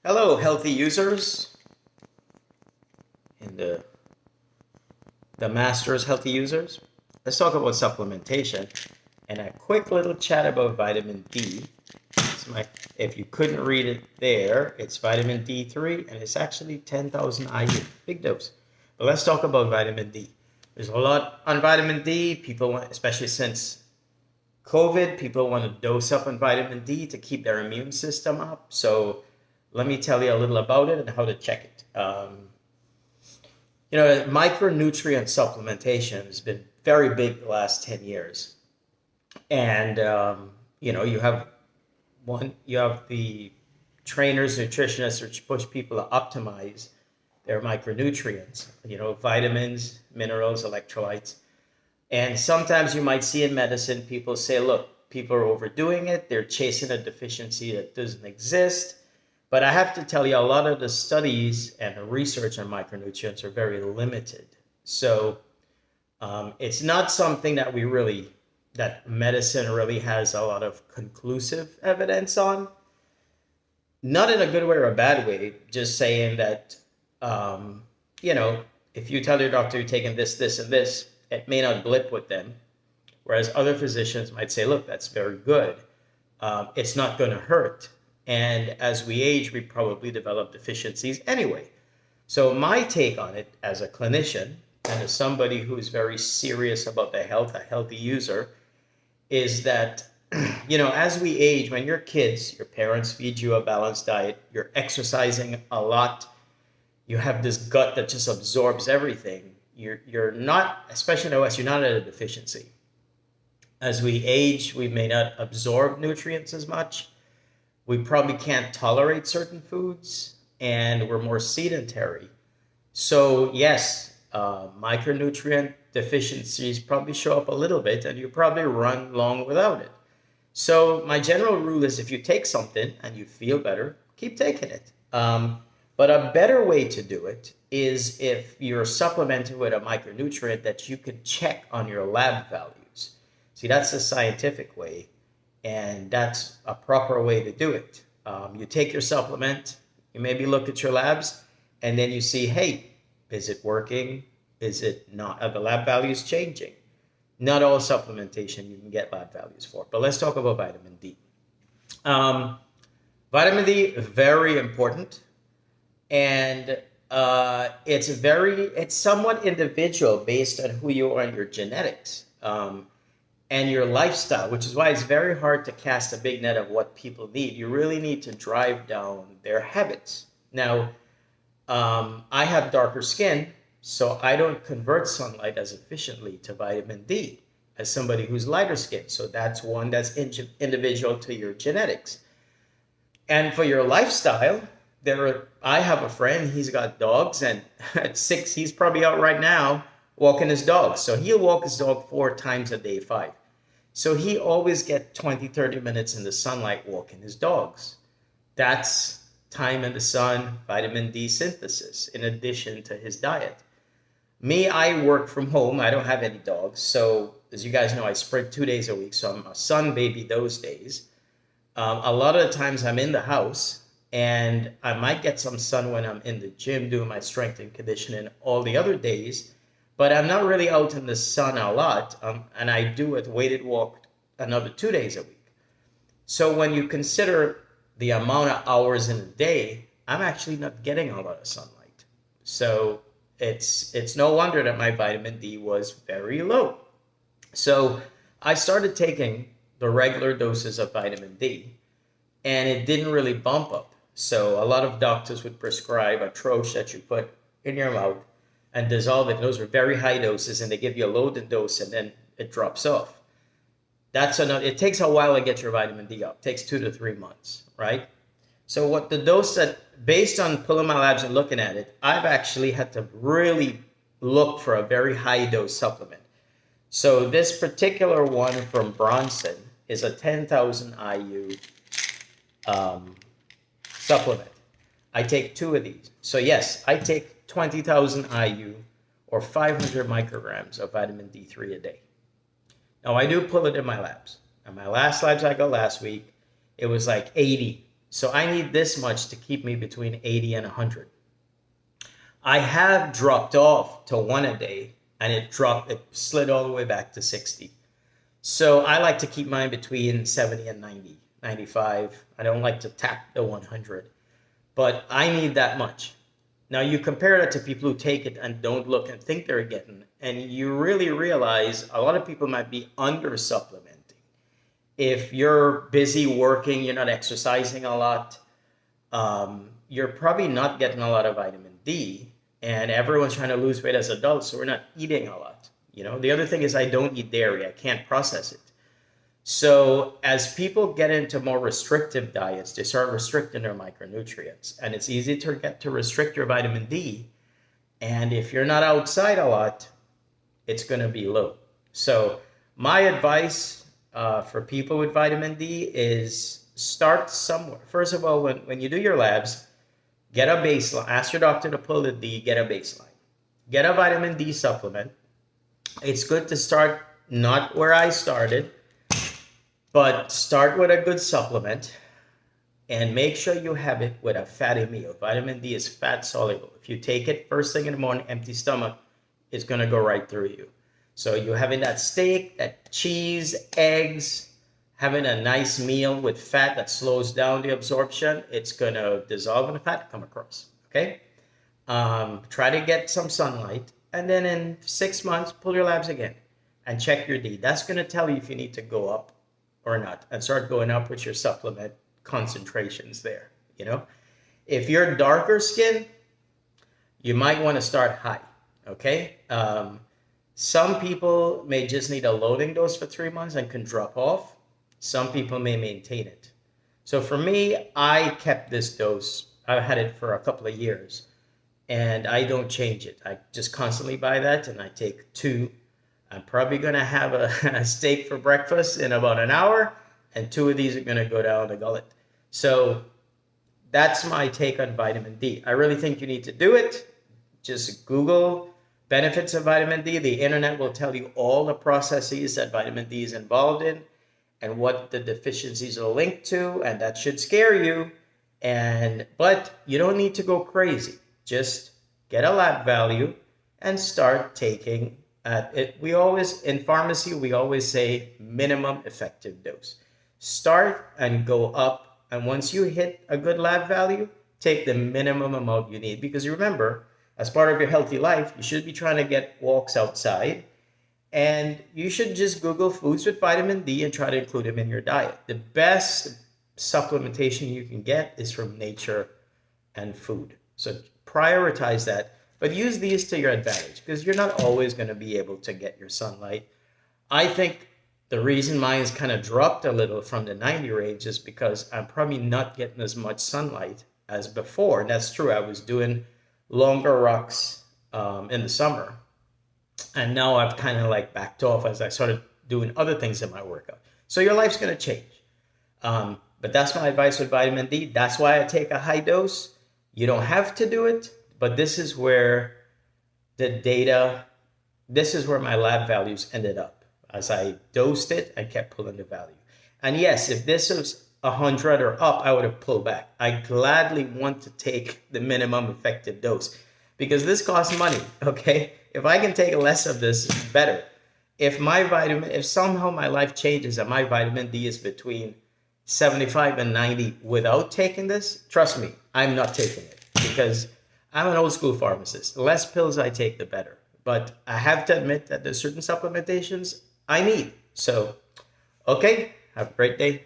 Hello, healthy users and the masters, healthy users. Let's talk about supplementation and a quick little chat about vitamin D. If you couldn't read it there, it's vitamin D3 and it's actually 10,000 IU, big dose. But let's talk about vitamin D. There's a lot on vitamin D. People want, especially since COVID, people want to dose up on vitamin D to keep their immune system up. So let me tell you a little about it and how to check it. Micronutrient supplementation has been very big the last 10 years. And, you have the trainers, nutritionists, which push people to optimize their micronutrients, vitamins, minerals, electrolytes. And sometimes you might see in medicine, people say, look, people are overdoing it. They're chasing a deficiency that doesn't exist. But I have to tell you, a lot of the studies and the research on micronutrients are very limited. So it's not something that medicine really has a lot of conclusive evidence on. Not in a good way or a bad way, just saying that, if you tell your doctor you're taking this, this, and this, it may not blip with them. Whereas other physicians might say, look, that's very good. It's not going to hurt. And as we age, we probably develop deficiencies anyway. So my take on it as a clinician and as somebody who's very serious about the health, a healthy user, is that, as we age, when you're kids, your parents feed you a balanced diet, you're exercising a lot, you have this gut that just absorbs everything. You're not, especially in the West, you're not at a deficiency. As we age, we may not absorb nutrients as much. We probably can't tolerate certain foods, and we're more sedentary. So yes, micronutrient deficiencies probably show up a little bit, and you probably run long without it. So my general rule is if you take something and you feel better, keep taking it. But a better way to do it is if you're supplemented with a micronutrient that you could check on your lab values. See, that's the scientific way. And that's a proper way to do it. You take your supplement, you maybe look at your labs, and then you see, hey, is it working? Is it not? Are the lab values changing? Not all supplementation you can get lab values for. But let's talk about vitamin D. Vitamin D, very important. And it's somewhat individual based on who you are and your genetics. And your lifestyle, which is why it's very hard to cast a big net of what people need. You really need to drive down their habits. Now, I have darker skin, so I don't convert sunlight as efficiently to vitamin D as somebody who's lighter skin. So that's one that's individual to your genetics. And for your lifestyle, I have a friend, he's got dogs, and at 6, he's probably out right now walking his dog. So he'll walk his dog 4 times a day, 5. So he always get 20, 30 minutes in the sunlight walking his dogs. That's time in the sun, vitamin D synthesis, in addition to his diet. Me, I work from home. I don't have any dogs. So as you guys know, I sprint 2 days a week. So I'm a sun baby those days. A lot of the times I'm in the house, and I might get some sun when I'm in the gym doing my strength and conditioning all the other days. But I'm not really out in the sun a lot, and I do a weighted walk another 2 days a week. So when you consider the amount of hours in a day, I'm actually not getting a lot of sunlight. So it's no wonder that my vitamin D was very low. So I started taking the regular doses of vitamin D, and it didn't really bump up. So a lot of doctors would prescribe a troche that you put in your mouth and dissolve it. Those are very high doses, and they give you a loaded dose, and then it drops off. It takes a while to get your vitamin D up. It takes 2 to 3 months, right? So what the dose that, based on pulling my labs and looking at it, I've actually had to really look for a very high dose supplement. So this particular one from Bronson is a 10,000 IU supplement. I take 2 of these. So yes, I take 20,000 IU or 500 micrograms of vitamin D3 a day. Now I do pull it in my labs. And my last labs I got last week, it was like 80. So I need this much to keep me between 80 and 100. I have dropped off to 1 a day, and it slid all the way back to 60. So I like to keep mine between 70 and 90, 95. I don't like to tap the 100, but I need that much. Now you compare that to people who take it and don't look and think they're getting, and you really realize a lot of people might be under supplementing. If you're busy working, you're not exercising a lot, you're probably not getting a lot of vitamin D, and everyone's trying to lose weight as adults, so we're not eating a lot. The other thing is I don't eat dairy. I can't process it. So as people get into more restrictive diets, they start restricting their micronutrients, and it's easy to get to restrict your vitamin D. And if you're not outside a lot, it's going to be low. So my advice for people with vitamin D is start somewhere. First of all, when you do your labs, get a baseline. Ask your doctor to pull the D, get a baseline. Get a vitamin D supplement. It's good to start not where I started, but start with a good supplement and make sure you have it with a fatty meal. Vitamin D is fat soluble. If you take it first thing in the morning, empty stomach, it's going to go right through you. So you're having that steak, that cheese, eggs, having a nice meal with fat that slows down the absorption. It's going to dissolve in the fat, come across. Okay? Try to get some sunlight. And then in 6 months, pull your labs again and check your D. That's going to tell you if you need to go up or not, and start going up with your supplement concentrations there. If you're darker skin, you might want to start high. Okay. Some people may just need a loading dose for 3 months and can drop off. Some people may maintain it. So for me, I kept this dose. I've had it for a couple of years, and I don't change it. I just constantly buy that, and I take 2. I'm probably going to have a steak for breakfast in about an hour, and 2 of these are going to go down the gullet. So that's my take on vitamin D. I really think you need to do it. Just Google benefits of vitamin D. The internet will tell you all the processes that vitamin D is involved in and what the deficiencies are linked to, and that should scare you. But you don't need to go crazy. Just get a lab value and start taking it. In pharmacy, we always say minimum effective dose. Start and go up, and once you hit a good lab value, take the minimum amount you need. Because remember, as part of your healthy life, you should be trying to get walks outside, and you should just Google foods with vitamin D and try to include them in your diet. The best supplementation you can get is from nature and food. So prioritize that. But use these to your advantage, because you're not always going to be able to get your sunlight. I think the reason mine's kind of dropped a little from the 90 range is because I'm probably not getting as much sunlight as before. And that's true. I was doing longer rucks in the summer. And now I've kind of backed off as I started doing other things in my workout. So your life's going to change. But that's my advice with vitamin D. That's why I take a high dose. You don't have to do it. But this is where this is where my lab values ended up. As I dosed it, I kept pulling the value. And yes, if this was 100 or up, I would have pulled back. I gladly want to take the minimum effective dose because this costs money, okay? If I can take less of this, better. If somehow my life changes and my vitamin D is between 75 and 90 without taking this, trust me, I'm not taking it because I'm an old school pharmacist. The less pills I take, the better. But I have to admit that there's certain supplementations I need. So, okay, have a great day.